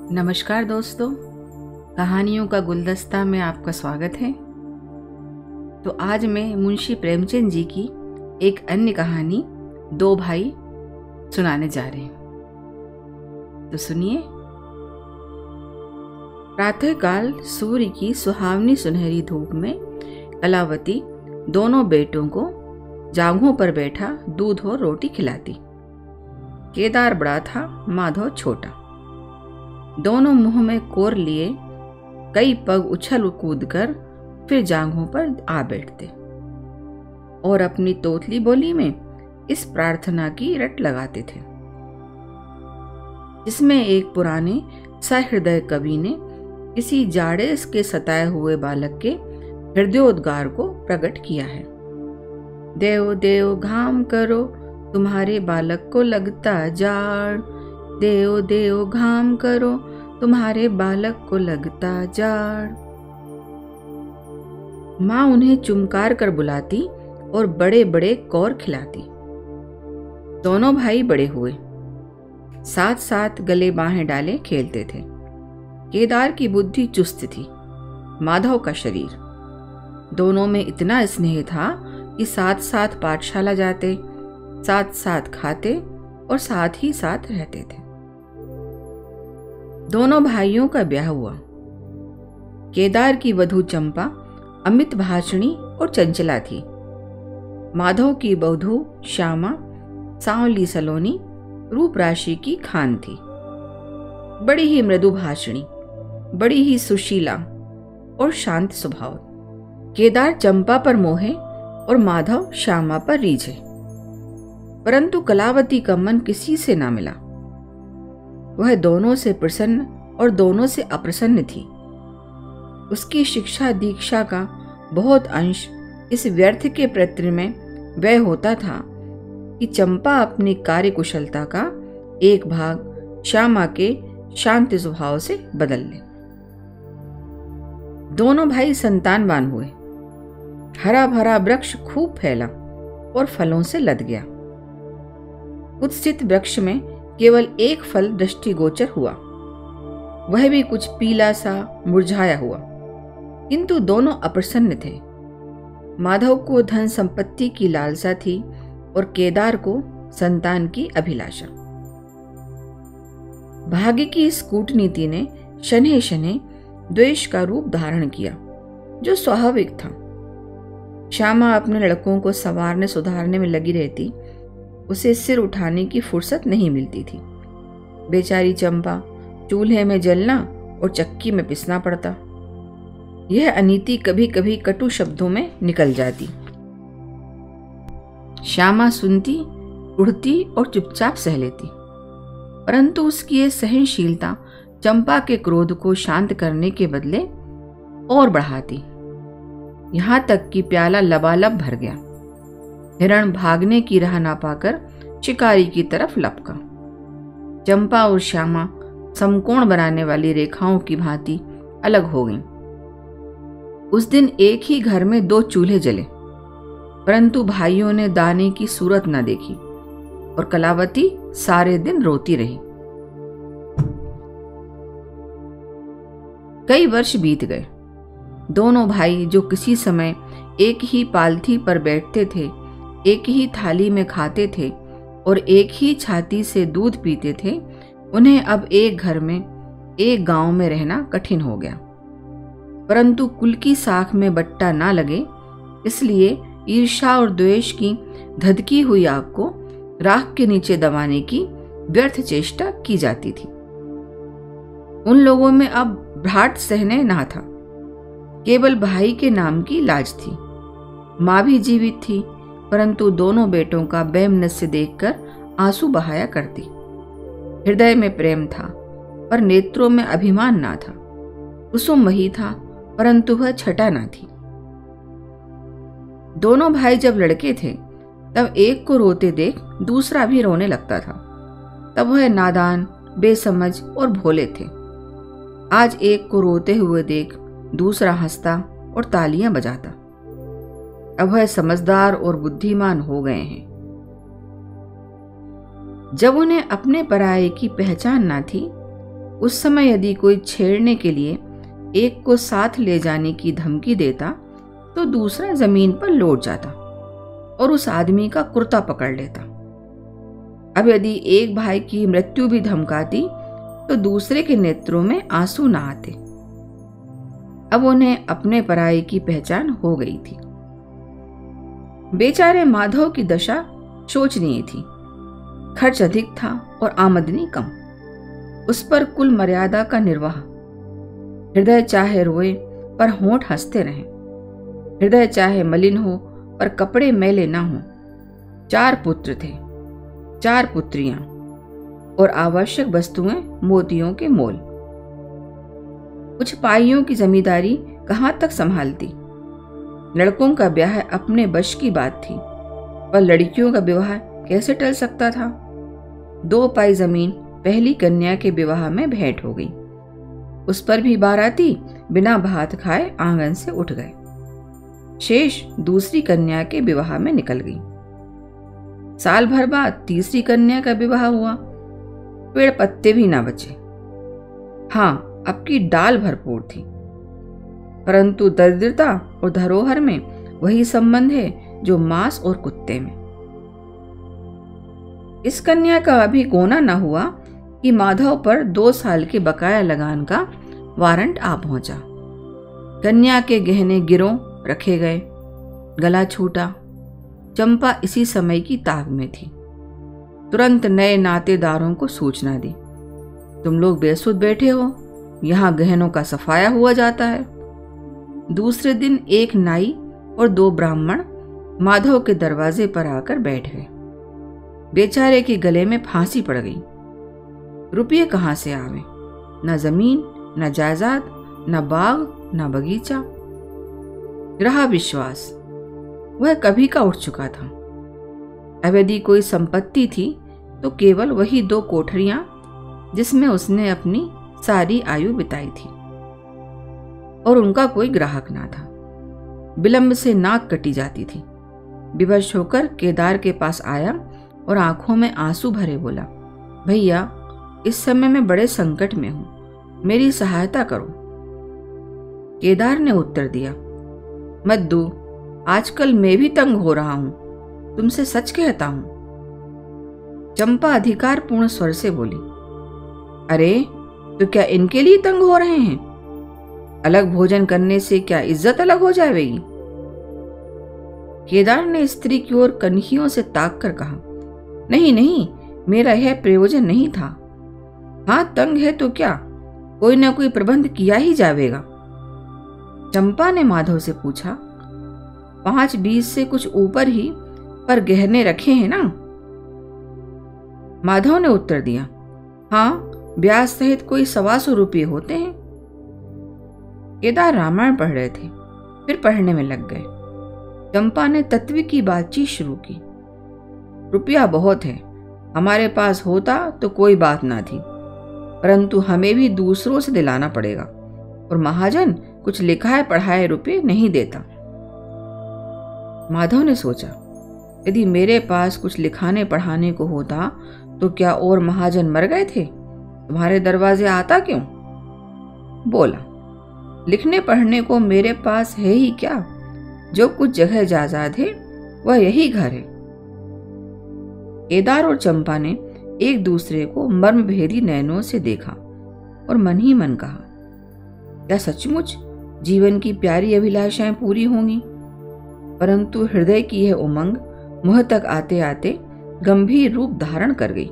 नमस्कार दोस्तों, कहानियों का गुलदस्ता में आपका स्वागत है। तो आज मैं मुंशी प्रेमचंद जी की एक अन्य कहानी दो भाई सुनाने जा रहे हैं। तो सुनिए। प्रातःकाल सूर्य की सुहावनी सुनहरी धूप में कलावती दोनों बेटों को जांघों पर बैठा दूध और रोटी खिलाती। केदार बड़ा था, माधव छोटा। दोनों मुंह में कोर लिए कई पग उछल कूद कर फिर जांघों पर आ बैठते और अपनी तोतली बोली में इस प्रार्थना की रट लगाते थे, जिसमें एक पुराने सहृदय कवि ने किसी जाड़े के सताए हुए बालक के हृदयोद्गार को प्रकट किया है। देव देव घाम करो, तुम्हारे बालक को लगता जाड़। देव देव घाम करो, तुम्हारे बालक को लगता जाड़। माँ उन्हें चुमकार कर बुलाती और बड़े बड़े कौर खिलाती। दोनों भाई बड़े हुए, साथ साथ गले बाहें डाले खेलते थे। केदार की बुद्धि चुस्त थी, माधव का शरीर। दोनों में इतना स्नेह था कि साथ साथ पाठशाला जाते, साथ साथ खाते और साथ ही साथ रहते थे। दोनों भाइयों का ब्याह हुआ। केदार की वधू चंपा अमित भाषणी और चंचला थी। माधव की वधू श्यामा सांवली सलोनी रूप राशि की खान थी। बड़ी ही मृदु भाषणी, बड़ी ही सुशीला और शांत स्वभाव। केदार चंपा पर मोहे और माधव श्यामा पर रीझे, परंतु कलावती का मन किसी से ना मिला। वह दोनों से प्रसन्न और दोनों से अप्रसन्न थी। उसकी शिक्षा दीक्षा का बहुत अंश इस व्यर्थ के प्रयत्न में व्यय होता था कि चंपा अपनी कार्यकुशलता का एक भाग श्यामा के शांत स्वभाव से बदल ले। दोनों भाई संतानवान हुए। हरा भरा वृक्ष खूब फैला और फलों से लद गया। कुत्सित वृक्ष में केवल एक फल दृष्टिगोचर हुआ, वह भी कुछ पीला सा मुरझाया हुआ, किंतु दोनों अप्रसन्न थे। माधव को धन संपत्ति की लालसा थी और केदार को संतान की अभिलाषा। भाग्य की इस कूटनीति ने शनैः शनैः द्वेष का रूप धारण किया, जो स्वाभाविक था। श्यामा अपने लड़कों को संवारने सुधारने में लगी रहती, उसे सिर उठाने की फुर्सत नहीं मिलती थी। बेचारी चंपा चूल्हे में जलना और चक्की में पिसना पड़ता। यह अनीति कभी कभी कटु शब्दों में निकल जाती। श्यामा सुनती, उड़ती और चुपचाप सह लेती, परंतु उसकी यह सहनशीलता चंपा के क्रोध को शांत करने के बदले और बढ़ाती। यहां तक कि प्याला लबालब भर गया। हिरण भागने की राह ना पाकर शिकारी की तरफ लपका। चंपा और श्यामा समकोण बनाने वाली रेखाओं की भांति अलग हो गईं। उस दिन एक ही घर में दो चूल्हे जले, परंतु भाइयों ने दाने की सूरत न देखी और कलावती सारे दिन रोती रही। कई वर्ष बीत गए। दोनों भाई जो किसी समय एक ही पालथी पर बैठते थे, एक ही थाली में खाते थे और एक ही छाती से दूध पीते थे, उन्हें अब एक घर में, एक गांव में रहना कठिन हो गया। परंतु कुल की साख में बट्टा ना लगे, इसलिए ईर्ष्या और द्वेष की धधकी हुई आग को राख के नीचे दबाने की व्यर्थ चेष्टा की जाती थी। उन लोगों में अब भ्राट सहने ना था, केवल भाई के नाम की लाज थी। माँ भी जीवित थी, परंतु दोनों बेटों का वैमनस्य देखकर आंसू बहाया करती। हृदय में प्रेम था, पर नेत्रों में अभिमान ना था। कुसुम वही था, परंतु वह छटा ना थी। दोनों भाई जब लड़के थे, तब एक को रोते देख दूसरा भी रोने लगता था। तब वह नादान, बेसमझ और भोले थे। आज एक को रोते हुए देख दूसरा हंसता और तालियां बजाता। अब वह समझदार और बुद्धिमान हो गए हैं। जब उन्हें अपने पराये की पहचान ना थी, उस समय यदि कोई छेड़ने के लिए एक को साथ ले जाने की धमकी देता तो दूसरा जमीन पर लौट जाता और उस आदमी का कुर्ता पकड़ लेता। अब यदि एक भाई की मृत्यु भी धमकाती तो दूसरे के नेत्रों में आंसू ना आते। अब उन्हें अपने पराये की पहचान हो गई थी। बेचारे माधव की दशा शोचनीय थी। खर्च अधिक था और आमदनी कम। उस पर कुल मर्यादा का निर्वाह। हृदय चाहे रोए पर होंठ हंसते रहें, हृदय चाहे मलिन हो पर कपड़े मैले ना हों। 4 पुत्र थे, 4 पुत्रियां और आवश्यक वस्तुएं मोतियों के मोल। कुछ पाइयों की जमींदारी कहां तक संभालती। लड़कों का ब्याह अपने बश की बात थी, पर लड़कियों का विवाह कैसे टल सकता था। 2 पाई जमीन पहली कन्या के विवाह में भेंट हो गई। उस पर भी बाराती बिना भात खाए आंगन से उठ गए। शेष दूसरी कन्या के विवाह में निकल गई। साल भर बाद तीसरी कन्या का विवाह हुआ। पेड़ पत्ते भी ना बचे। हाँ, अब की डाल भरपूर थी, परंतु दरिद्रता और धरोहर में वही संबंध है जो मांस और कुत्ते में। इस कन्या का अभी गोना न हुआ कि माधव पर 2 साल के बकाया लगान का वारंट आ पहुंचा। कन्या के गहने गिरों रखे गए, गला छूटा। चंपा इसी समय की ताक में थी। तुरंत नए नातेदारों को सूचना दी, तुम लोग बेसुध बैठे हो, यहां गहनों का सफाया हुआ जाता है। दूसरे दिन एक नाई और 2 ब्राह्मण माधव के दरवाजे पर आकर बैठ गए। बेचारे के गले में फांसी पड़ गई। रुपये कहां से आवे, न जमीन, न जायदाद, न बाग, न बगीचा। रहा विश्वास, वह कभी का उठ चुका था। अब यदि कोई संपत्ति थी तो केवल वही 2 कोठरियां जिसमें उसने अपनी सारी आयु बिताई थी, और उनका कोई ग्राहक ना था। विलंब से नाक कटी जाती थी। विवश होकर केदार के पास आया और आंखों में आंसू भरे बोला, भैया, इस समय मैं बड़े संकट में हूं, मेरी सहायता करो। केदार ने उत्तर दिया, मत दो, आजकल मैं भी तंग हो रहा हूं, तुमसे सच कहता हूं। चंपा अधिकार पूर्ण स्वर से बोली, अरे तो क्या इनके लिए तंग हो रहे हैं? अलग भोजन करने से क्या इज्जत अलग हो जाएगी? केदार ने स्त्री की ओर कन्हियों से ताक कर कहा, नहीं नहीं, मेरा यह प्रयोजन नहीं था। हां, तंग है तो क्या, कोई ना कोई प्रबंध किया ही जाएगा। चंपा ने माधव से पूछा, 5-20 से कुछ ऊपर ही पर गहने रखे हैं ना? माधव ने उत्तर दिया, हाँ, ब्याज सहित कोई 125 रुपये होते हैं। केदार रामायण पढ़ रहे थे, फिर पढ़ने में लग गए। चंपा ने तत्व की बातचीत शुरू की। रुपया बहुत है, हमारे पास होता तो कोई बात ना थी, परंतु हमें भी दूसरों से दिलाना पड़ेगा, और महाजन कुछ लिखाए पढ़ाए रुपये नहीं देता। माधव ने सोचा, यदि मेरे पास कुछ लिखाने पढ़ाने को होता तो क्या और महाजन मर गए थे? तुम्हारे दरवाजे आता क्यों? बोला, लिखने पढ़ने को मेरे पास है ही क्या, जो कुछ जगह जायदाद है वह यही घर है। केदार और चंपा ने एक दूसरे को मर्मभेदी नयनों से देखा और मन ही मन कहा, क्या सचमुच जीवन की प्यारी अभिलाषाएं पूरी होंगी? परंतु हृदय की यह उमंग मुंह तक आते आते गंभीर रूप धारण कर गई।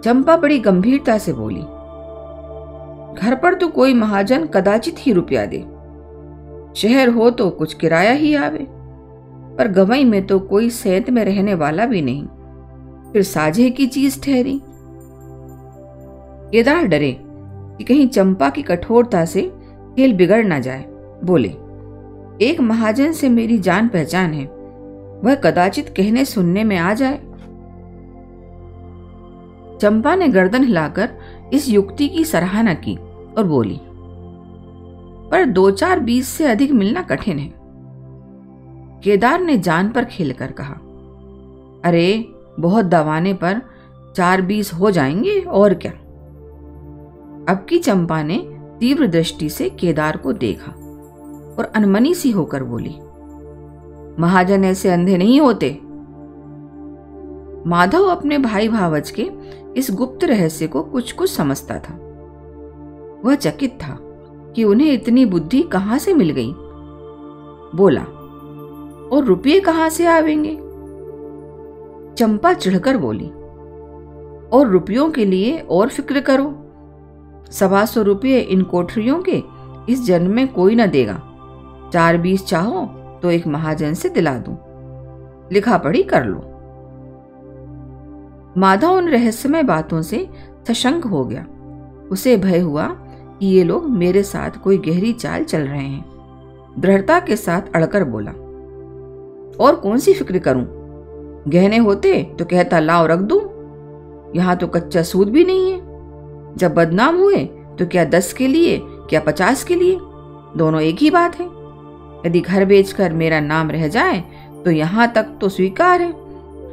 चंपा बड़ी गंभीरता से बोली, घर पर तो कोई महाजन कदाचित ही रुपया दे, शहर हो तो कुछ किराया ही आवे, पर गवई में तो कोई सेंत में रहने वाला भी नहीं, फिर साझे की चीज ठहरी। केदार डरे कि कहीं चंपा की कठोरता से खेल बिगड़ ना जाए। बोले, एक महाजन से मेरी जान पहचान है, वह कदाचित कहने सुनने में आ जाए। चंपा ने गर्दन हिलाकर इस युक्ति की सराहना की और बोली, पर 2-4-20 से अधिक मिलना कठिन है। केदार ने जान पर खेलकर कहा, अरे बहुत दबाने पर 4-20 हो जाएंगे और क्या। अब की चंपा ने तीव्र दृष्टि से केदार को देखा और अनमनी सी होकर बोली, महाजन ऐसे अंधे नहीं होते। माधव अपने भाई भावज के इस गुप्त रहस्य को कुछ कुछ समझता था। वह चकित था कि उन्हें इतनी बुद्धि कहां से मिल गई। बोला, और रुपये कहां से आवेंगे? चंपा चिढ़कर बोली, और रुपयों के लिए और फिक्र करो। 125 रुपये इन कोठरियों के इस जन्म में कोई न देगा। 4-20 चाहो तो एक महाजन से दिला दूं, लिखा पढ़ी कर लो। माधव उन रहस्यमय बातों से सशंक हो गया। उसे भय हुआ कि ये लोग मेरे साथ कोई गहरी चाल चल रहे हैं। दृढ़ता के साथ अड़कर बोला, और कौन सी फिक्र करूं? गहने होते तो कहता लाओ रख दूं। यहां तो कच्चा सूद भी नहीं है। जब बदनाम हुए तो क्या 10 के लिए क्या 50 के लिए, दोनों एक ही बात है। यदि घर बेचकर मेरा नाम रह जाए तो यहां तक तो स्वीकार है,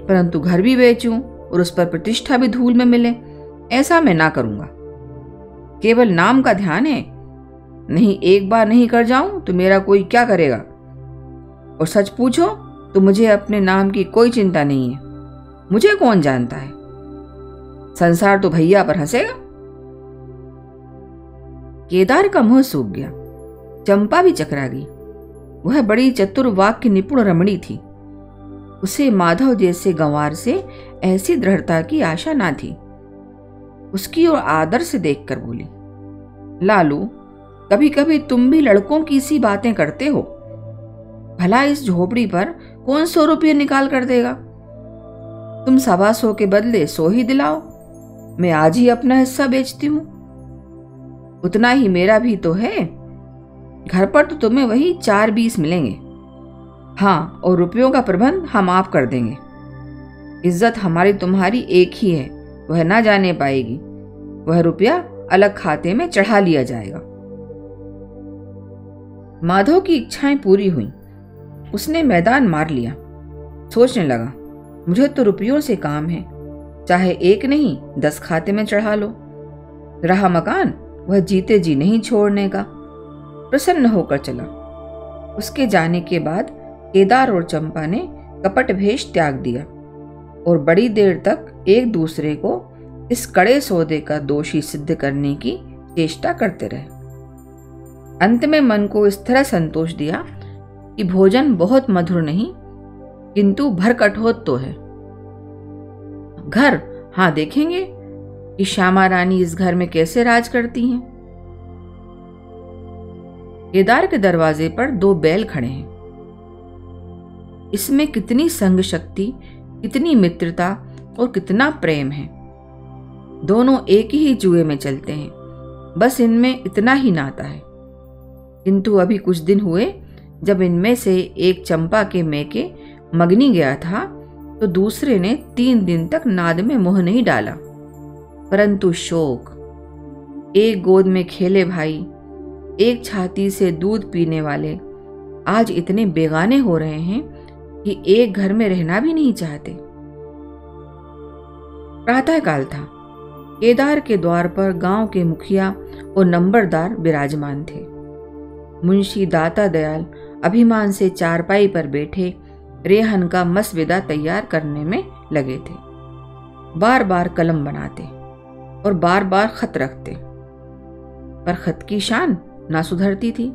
परंतु घर भी बेचूं और उस पर प्रतिष्ठा भी धूल में मिले, ऐसा मैं ना करूंगा। केवल नाम का ध्यान है, नहीं एक बार नहीं कर जाऊं तो मेरा कोई क्या करेगा। और सच पूछो तो मुझे अपने नाम की कोई चिंता नहीं है। मुझे कौन जानता है, संसार तो भैया पर हंसेगा। केदार का मुंह सूख गया। चंपा भी चकरा गई। वह बड़ी चतुर वाक्य निपुण रमणी थी। उसे माधव जैसे गंवार से ऐसी दृढ़ता की आशा ना थी। उसकी ओर आदर से देखकर बोली, लालू, कभी कभी तुम भी लड़कों की सी बातें करते हो। भला इस झोपड़ी पर कौन 100 रुपये निकाल कर देगा? तुम 125 के बदले 100 ही दिलाओ, मैं आज ही अपना हिस्सा बेचती हूं। उतना ही मेरा भी तो है। घर पर तो तुम्हें वही 4-20 मिलेंगे। हाँ, और रुपयों का प्रबंध हम आप कर देंगे। इज्जत हमारी तुम्हारी एक ही है, वह ना जाने पाएगी। वह रुपया अलग खाते में चढ़ा लिया जाएगा। माधव की इच्छाएं पूरी हुई। उसने मैदान मार लिया। सोचने लगा, मुझे तो रुपयों से काम है, चाहे एक नहीं 10 खाते में चढ़ा लो। रहा मकान, वह जीते जी नहीं छोड़ने का। प्रसन्न होकर चला। उसके जाने के बाद केदार और चंपा ने कपट भेष त्याग दिया और बड़ी देर तक एक दूसरे को इस कड़े सौदे का दोषी सिद्ध करने की चेष्टा करते रहे। अंत में मन को इस तरह संतोष दिया कि भोजन बहुत मधुर नहीं, किंतु भर कठोर तो है। घर, हाँ, देखेंगे कि श्यामा रानी इस घर में कैसे राज करती हैं। केदार के दरवाजे पर 2 बैल खड़े हैं। इसमें कितनी संग शक्ति, कितनी मित्रता और कितना प्रेम है। दोनों एक ही जुए में चलते हैं, बस इनमें इतना ही नाता है। किंतु अभी कुछ दिन हुए जब इनमें से एक चंपा के मैके मगनी गया था तो दूसरे ने 3 दिन तक नाद में मुंह नहीं डाला। परंतु शोक, एक गोद में खेले भाई, एक छाती से दूध पीने वाले आज इतने बेगाने हो रहे हैं कि एक घर में रहना भी नहीं चाहते। प्रातःकाल था। केदार के द्वार पर गांव के मुखिया और नंबरदार विराजमान थे। मुंशी दाता दयाल अभिमान से चारपाई पर बैठे रेहन का मसविदा तैयार करने में लगे थे। बार बार कलम बनाते और बार बार खत रखते, पर खत की शान ना सुधरती थी।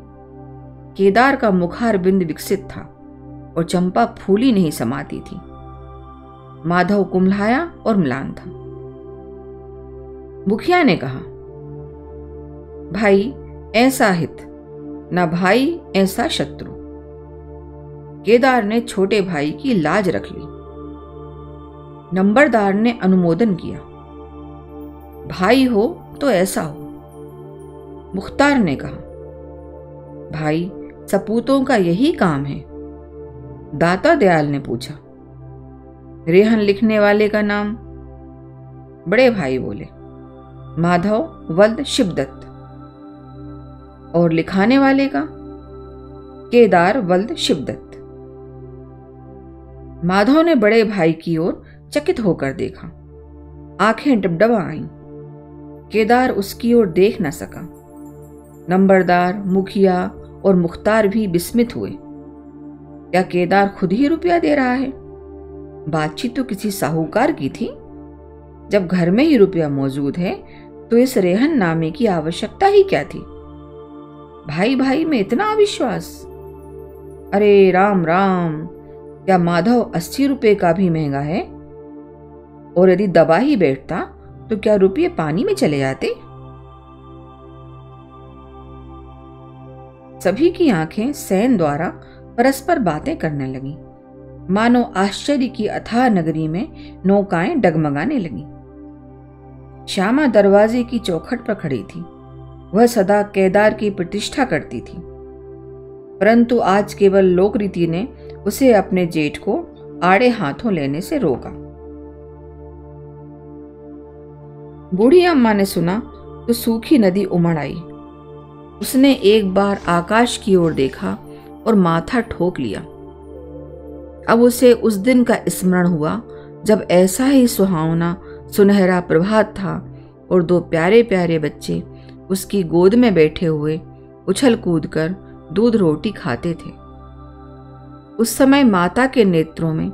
केदार का मुखार बिंद विकसित था और चंपा फूली नहीं समाती थी। माधव कुम्हलाया और म्लान था। मुखिया ने कहा, भाई ऐसा हित, ना भाई ऐसा शत्रु। केदार ने छोटे भाई की लाज रख ली। नंबरदार ने अनुमोदन किया, भाई हो तो ऐसा हो। मुख्तार ने कहा, भाई सपूतों का यही काम है। दाता दयाल ने पूछा, रेहन लिखने वाले का नाम? बड़े भाई बोले, माधव वल्द शिवदत्त। और लिखाने वाले का? केदार वल्द शिवदत्त। माधव ने बड़े भाई की ओर चकित होकर देखा। आंखें डबडबा आईं। केदार उसकी ओर देख न सका। नंबरदार, मुखिया और मुख्तार भी विस्मित हुए। क्या केदार खुद ही रुपया दे रहा है? बातचीत तो किसी साहूकार की थी। जब घर में ही रुपया मौजूद है तो इस रेहन नामे की आवश्यकता ही क्या थी? भाई भाई में इतना अविश्वास! अरे राम राम, क्या माधव 80 रुपए का भी महंगा है? और यदि दबा ही बैठता तो क्या रुपये पानी में चले जाते? सभी की आंखें सैन द्वारा परस्पर बातें करने लगीं, मानो आश्चर्य की अथाह नगरी में नौकाएं डगमगाने लगीं। श्यामा दरवाजे की चौखट पर खड़ी थी। वह सदा केदार की प्रतिष्ठा करती थी, परंतु आज केवल लोकरीति ने उसे अपने जेठ को आड़े हाथों लेने से रोका। बूढ़ी अम्मा ने सुना तो सूखी नदी उमड़ आई। उसने एक बार आकाश की ओर देखा और माथा ठोक लिया। अब उसे उस दिन का स्मरण हुआ जब ऐसा ही सुहावना सुनहरा प्रभात था और दो प्यारे प्यारे बच्चे उसकी गोद में बैठे हुए उछल कूद कर दूध रोटी खाते थे। उस समय माता के नेत्रों में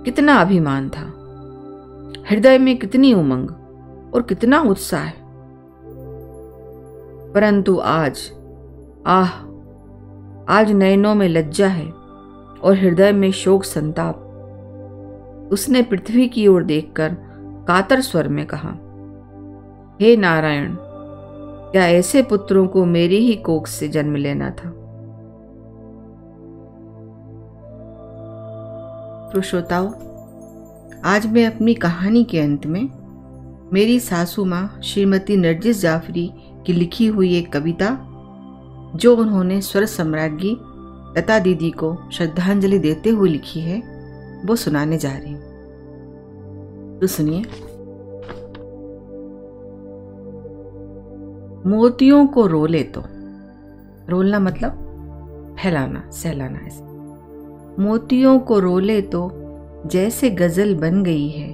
कितना अभिमान था, हृदय में कितनी उमंग और कितना उत्साह। परंतु आज नयनों में लज्जा है और हृदय में शोक संताप। उसने पृथ्वी की ओर देखकर कातर स्वर में कहा, हे नारायण, क्या ऐसे पुत्रों को मेरी ही कोख से जन्म लेना था? तो श्रोताओं, आज मैं अपनी कहानी के अंत में मेरी सासू माँ श्रीमती नरगिस जाफरी की लिखी हुई एक कविता, जो उन्होंने स्वर सम्राज्ञी लता दीदी को श्रद्धांजलि देते हुए लिखी है, वो सुनाने जा रही हूँ। तो सुनिए। मोतियों को रोले तो, रोलना मतलब फैलाना, सहलाना। ऐसे मोतियों को रोले तो जैसे गजल बन गई है,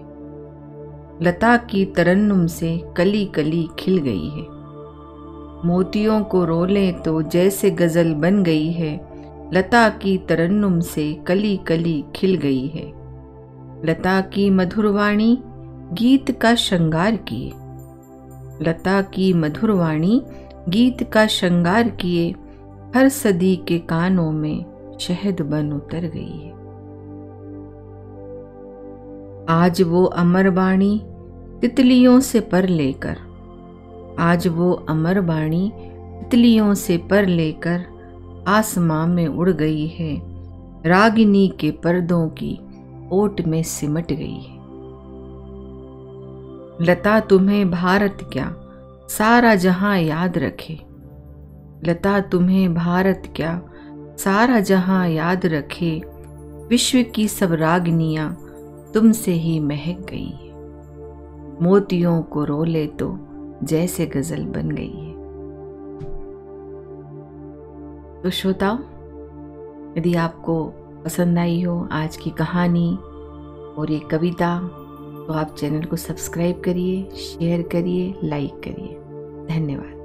लता की तरन्नुम से कली कली खिल गई है। मोतियों को रोले तो जैसे गजल बन गई है, लता की तरन्नुम से कली कली खिल गई है। लता की मधुरवाणी गीत का श्रृंगार किए, लता की मधुरवाणी गीत का श्रृंगार किए, हर सदी के कानों में शहद बन उतर गई है। आज वो अमरवाणी तितलियों से पर लेकर, आज वो अमरवाणी तितलियों से पर लेकर आसमां में उड़ गई है, रागिनी के पर्दों की ओट में सिमट गई है। लता तुम्हें भारत क्या सारा जहां याद रखे, लता तुम्हें भारत क्या सारा जहां याद रखे, विश्व की सब रागनियां तुमसे ही महक गई है। मोतियों को रोले तो जैसे गजल बन गई है। तो श्रोताओं, यदि आपको पसंद आई हो आज की कहानी और ये कविता, तो आप चैनल को सब्सक्राइब करिए, शेयर करिए, लाइक करिए। धन्यवाद।